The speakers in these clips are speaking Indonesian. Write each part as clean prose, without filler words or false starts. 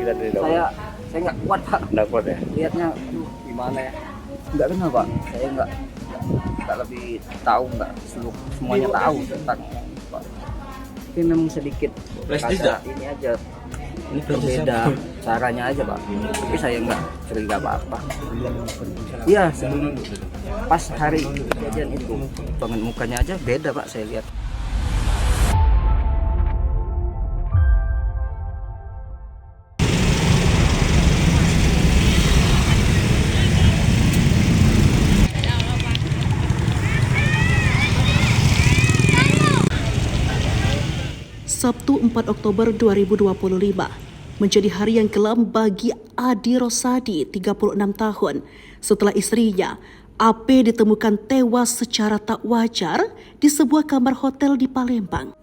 tadi dong? Saya nggak kuat Pak. Nggak kuat ya? Lihatnya, aduh gimana ya? Nggak kenal Pak. Saya nggak lebih tahu, nggak semuanya tahu tentang Pak. Tapi memang sedikit ada ini aja. Ini berbeda caranya aja Pak. Tapi saya nggak curiga apa-apa. Iya, pas hari kejadian itu, bangun mukanya aja beda Pak, saya lihat. Sabtu 4 Oktober 2025 menjadi hari yang kelam bagi Adi Rosadi, 36 tahun, setelah istrinya, AP, ditemukan tewas secara tak wajar di sebuah kamar hotel di Palembang.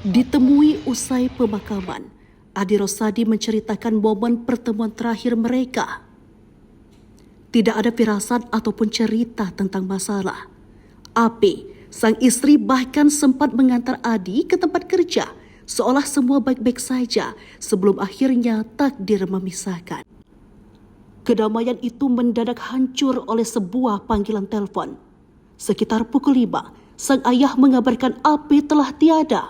Ditemui usai pemakaman, Adi Rosadi menceritakan momen pertemuan terakhir mereka. Tidak ada firasat ataupun cerita tentang masalah. AP, sang istri, bahkan sempat mengantar Adi ke tempat kerja, seolah semua baik-baik saja sebelum akhirnya takdir memisahkan. Kedamaian itu mendadak hancur oleh sebuah panggilan telepon. Sekitar pukul 5, sang ayah mengabarkan AP telah tiada.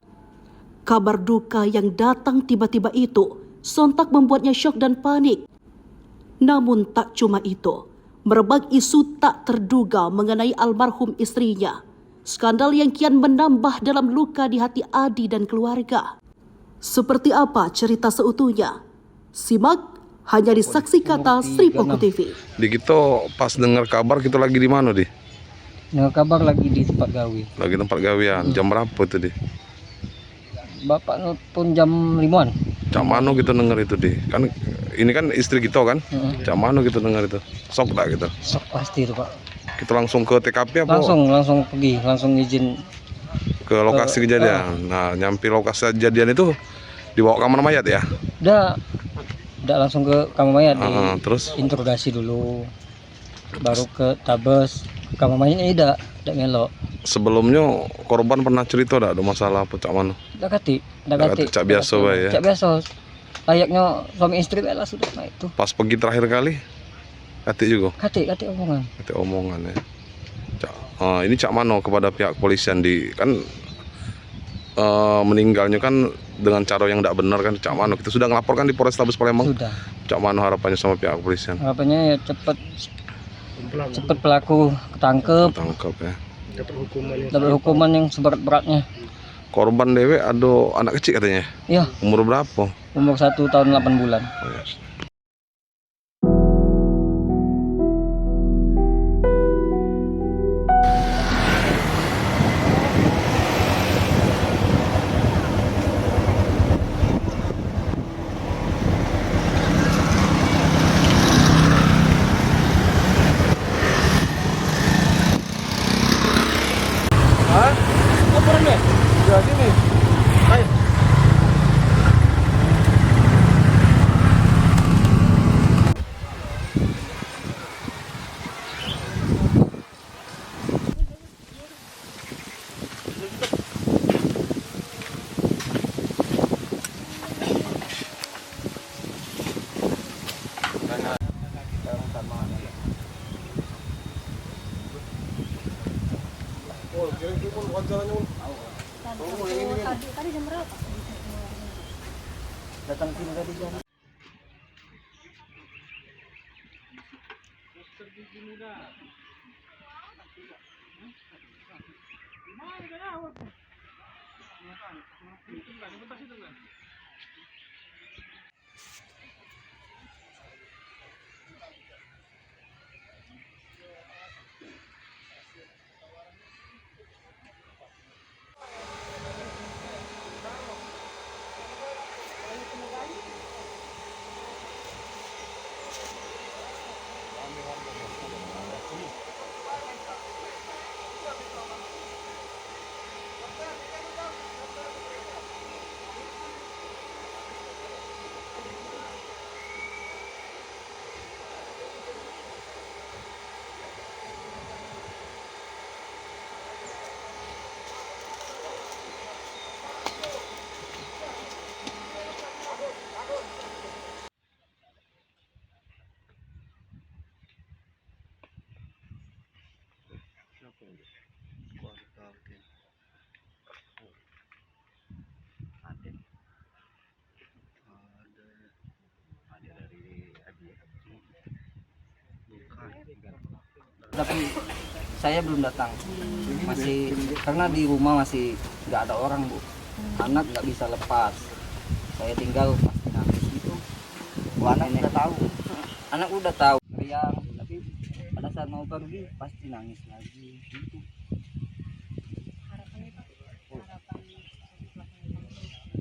Kabar duka yang datang tiba-tiba itu sontak membuatnya syok dan panik. Namun tak cuma itu, merebak isu tak terduga mengenai almarhum istrinya. Skandal yang kian menambah dalam luka di hati Adi dan keluarga. Seperti apa cerita seutuhnya? Simak hanya di Saksi Kata Sri Poko TV. Di kita pas dengar kabar kita lagi di mana di? Dengar kabar lagi di tempat gawe. Lagi tempat gawean. Jam berapa itu di? Bapak nelpon jam 5-an. Cak mano kita dengar itu di? Kan ini kan istri kita kan? Cak mano kita dengar itu? Sok tak kita? Sok pasti itu Pak. Kita langsung ke TKP apa? Langsung pergi, langsung izin ke lokasi kejadian. Nah, nyampe lokasi kejadian itu dibawa kamar mayat ya? Udah langsung ke kamar mayat, terus interogasi dulu. Baru ke tabes. Kamar mayatnya tidak ngelok. Sebelumnya korban pernah cerita ada masalah apa Cak mano? Tidak kati. Cak biasa ya. Cak biasa. Layaknya suami istri lah sudah nah itu. Pas pergi terakhir kali kati juga? Kati omongan. Kati omongan ya. Ini Cak mano kepada pihak kepolisian di kan meninggalnya kan dengan cara yang tidak benar kan Cak mano. Kita sudah ngelaporkan di Polrestabes Palembang. Sudah. Cak mano harapannya sama pihak kepolisian? Harapannya ya cepat pelaku ketangkep ya. Dapat hukuman yang seberat-beratnya. Korban dewe ada anak kecil katanya? Iya. Umur berapa? Umur 1 tahun 8 bulan. Oh, ya. Laporannya? Ya sini. Ayo. Tadi jam berapa? Datang sini tadi jam. tapi saya belum datang. Masih karena di rumah masih nggak ada orang, Bu. Anak nggak bisa lepas. Saya tinggal pasti nangis gitu. Anak udah tahu. Anak udah tahu. Riang, tapi pada saat mau pergi pasti nangis lagi gitu.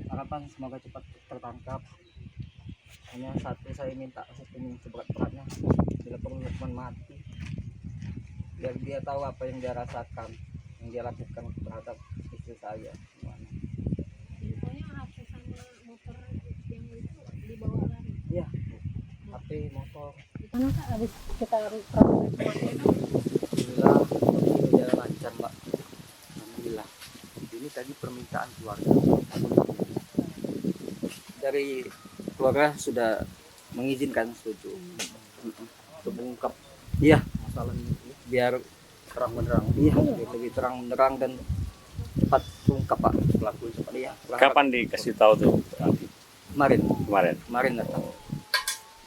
Harapan semoga cepat tertangkap. Hanya satu saya minta seberat-beratnya, bila perlu hukuman mati, biar dia tahu apa yang dia rasakan, yang dia lakukan terhadap istri saya. Infonya HP sama motor yang itu dibawa lari. Iya, HP, motor. Mana Kak habis kita perang kemarin? Alhamdulillah berjalan lancar, Mbak. Alhamdulillah. Ini tadi permintaan keluarga. Dari keluarga sudah mengizinkan, setuju untuk mengungkap masalah ini biar terang benderang. Iya, biar lebih terang benderang dan cepat terungkap, Pak, pelaku cepat. Iya. Kapan dikasih tahu tuh? Kemarin datang,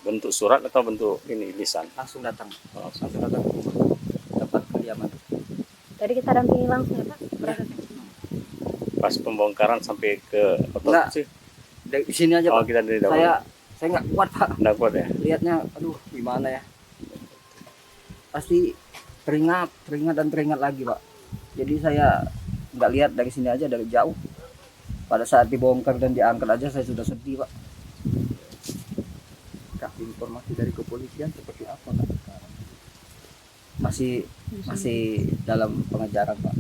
Bentuk surat atau bentuk ini lisan? langsung datang Oh, ke rumah, dapat kediaman. Tadi kita dampingi langsung ya Pak. Pas pembongkaran sampai ke Enggak. otopsi. Dari sini aja, Oh, Pak. kita dari dahulu. Saya nggak kuat, Pak. Nggak kuat ya? Lihatnya, aduh, gimana ya? Pasti teringat dan teringat lagi, Pak. Jadi saya nggak lihat dari sini aja, dari jauh. Pada saat dibongkar dan diangkat aja saya sudah sedih, Pak. Kak, informasi dari kepolisian seperti apa, Kak, sekarang? Masih dalam pengejaran, Pak.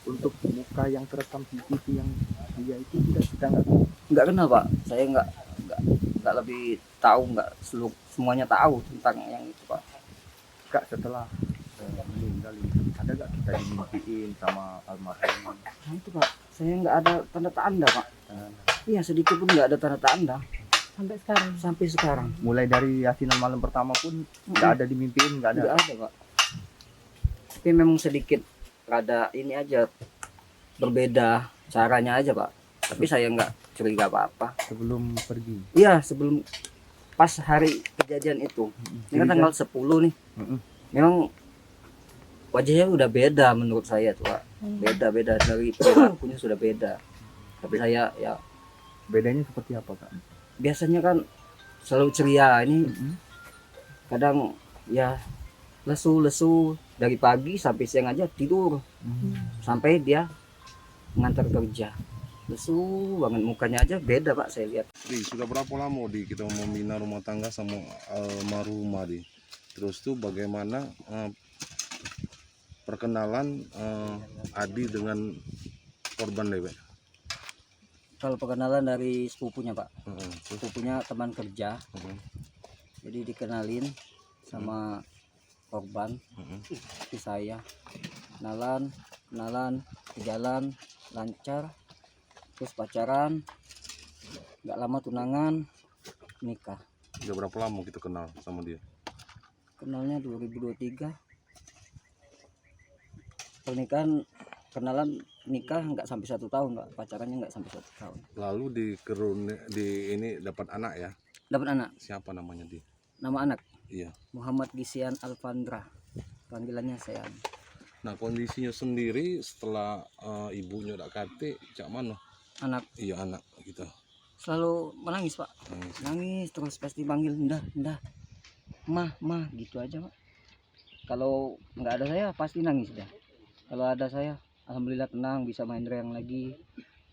Untuk muka yang terekam CCTV yang dia itu kita Nggak kenal, Pak. Saya nggak lebih tahu, nggak semuanya tahu tentang yang itu, Pak. Kak setelah meninggal ini, ada nggak kita dimimpiin sama almarhum? Nah itu, Pak, saya nggak ada tanda-tanda, Pak. Iya, sedikit pun nggak ada tanda-tanda sampai sekarang. Mulai dari yasinan malam pertama pun nggak ada dimimpiin, nggak ada. Nggak ada, Pak. Tapi memang sedikit rada ini aja, berbeda caranya aja, Pak. Tapi saya nggak curiga apa-apa. Sebelum pergi. Iya, sebelum pas hari kejadian itu. Ini kan tanggal 10 nih. Memang wajahnya udah beda menurut saya tuh, Pak. Beda dari perilakunya sudah beda. Tapi saya ya Bedanya seperti apa, Kak? biasanya kan selalu ceria, ini kadang ya lesu dari pagi sampai siang aja tidur, sampai dia mengantar kerja lesu banget, mukanya aja beda, Pak, saya lihat. Sudah berapa lama kita membina rumah tangga sama almarhumah di? Terus tuh bagaimana perkenalan Adi dengan korban Dewe? Kalau perkenalan dari sepupunya, Pak. Sepupunya teman kerja. Jadi dikenalin sama korban istri saya. Kenalan ke jalan lancar, terus pacaran, nggak lama tunangan, nikah. Udah berapa lama kita kenal sama dia? Kenalnya 2023. Pernikahan, kenalan, nikah nggak sampai 1 tahun, Pak. Pacarannya nggak sampai 1 tahun. Lalu di ini dapat anak ya? Dapat anak. Siapa namanya dia? Nama anak Iya. Muhammad Gisian Alfandra. Panggilannya saya. Nah, kondisinya sendiri setelah ibunya udah kate, cak mana? Anak Iya, anak kita. selalu menangis, Pak. Nangis. Nangis terus, pasti panggil ndah, mah gitu aja, Pak. Kalau nggak ada saya pasti nangis dah. Kalau ada saya, alhamdulillah tenang, bisa main reang lagi.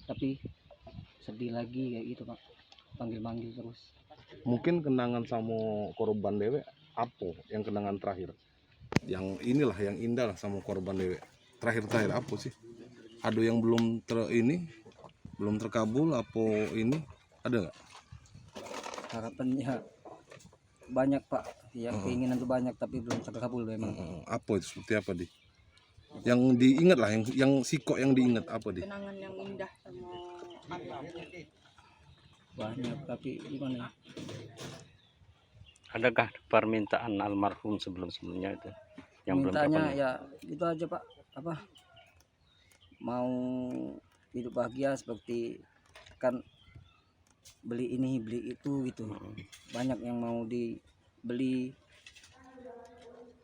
Tapi sedih lagi kayak gitu, Pak. Panggil terus. Mungkin kenangan sama korban Dewe apa yang kenangan terakhir? Yang inilah yang indah lah sama korban Dewe. Terakhir apa sih? Ada yang belum belum terkabul apa ini? Ada nggak? Harapannya banyak, Pak. Yang keinginan tuh banyak tapi belum terkabul memang. Apa itu, seperti apa di? Yang diingat lah, yang sikok yang diingat apa di? Kenangan yang indah sama anak. Banyak tapi gimana ya? Adakah permintaan almarhum sebelumnya itu yang belum Mintanya terpenuhi? ya itu aja, Pak. Apa? Mau hidup bahagia, seperti kan beli ini beli itu gitu. Banyak yang mau dibeli,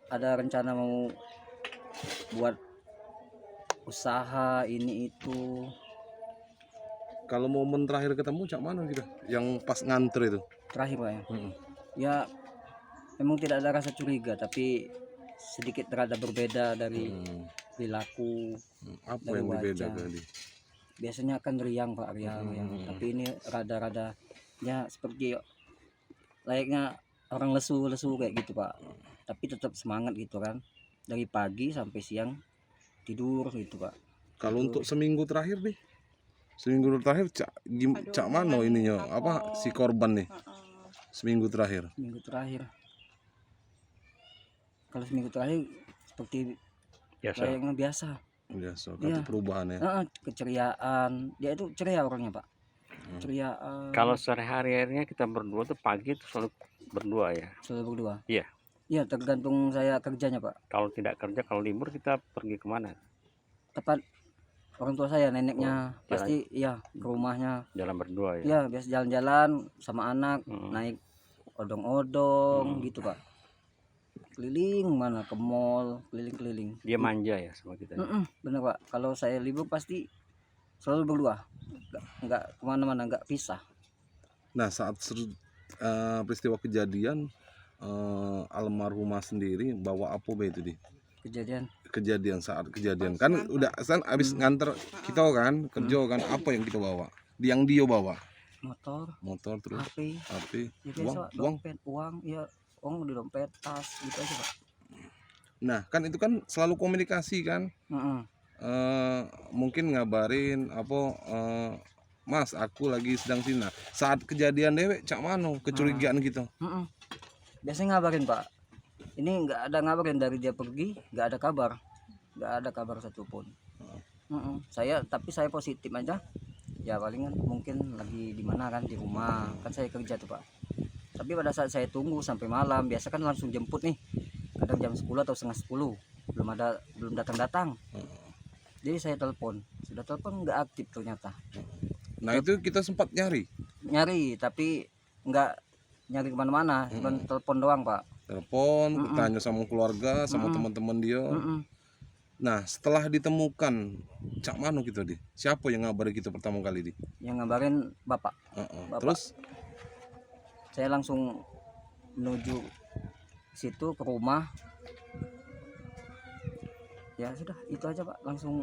ada rencana mau buat usaha ini itu. Kalau momen terakhir ketemu cak mana kita? Yang pas nganter itu. Terakhir Pak ya. Mm-mm. Ya memang tidak ada rasa curiga, tapi sedikit rada berbeda dari perilaku. Apa Dari yang berbeda wajah. tadi? Biasanya kan riang Pak, riang. Tapi ini rada-rada ya seperti layaknya orang lesu-lesu kayak gitu Pak. Tapi tetap semangat gitu kan. Dari pagi sampai siang tidur gitu Pak. Kalau Itu. untuk seminggu terakhir nih, seminggu terakhir cak mana ininya apa si korban nih? Seminggu terakhir. Minggu terakhir. Kalau seminggu terakhir seperti Biasa. layaknya biasa. Biasa, Iya. perubahan ya. Keceriaan. Dia itu ceria orangnya Pak. Ceriaan. Kalau sehari-harinya kita berdua tuh pagi tuh selalu berdua ya. Selalu berdua. Iya. Iya, tergantung saya kerjanya Pak. Kalau tidak kerja, kalau libur kita pergi kemana? Tepat orang tua saya, neneknya Oh, pasti iya ke rumahnya. Jalan berdua ya. Iya, biasa jalan-jalan sama anak, naik odong-odong gitu Pak. Keliling mana ke mall, keliling-keliling. Dia manja ya sama kita. Bener Pak. Kalau saya libur pasti selalu berdua. Nggak kemana-mana, nggak pisah. Nah saat peristiwa kejadian almarhumah sendiri bawa apa be itu di Kejadian saat kejadian kan udah kan abis nganter kita kan kerja kan apa yang kita bawa yang dia bawa motor, terus HP, HP ya uang biasa, dompet, uang, ya uang di dompet, tas gitu aja Pak. nah kan itu kan selalu komunikasi kan mungkin ngabarin apa Mas aku lagi sedang sini. Nah, saat kejadian dewek cak mano kecurigaan gitu. Biasanya ngabarin Pak. Ini nggak ada ngabarin dari dia pergi, nggak ada kabar satupun. Tapi saya positif aja. Ya palingan mungkin lagi di mana kan, di rumah kan saya kerja tuh Pak. Tapi pada saat saya tunggu sampai malam, biasa kan langsung jemput nih, kadang jam 10 atau setengah 10 belum datang. Jadi saya sudah telepon nggak aktif ternyata. Nah itu kita sempat nyari Tapi nggak nyari kemana-mana, cuma telepon doang Pak. Telepon, tanya sama keluarga, sama teman-teman dia. Nah setelah ditemukan cak mano gitu di siapa yang ngabarin kita pertama kali di Yang ngabarin bapak. Terus Saya langsung menuju situ ke rumah. Ya sudah itu aja Pak, langsung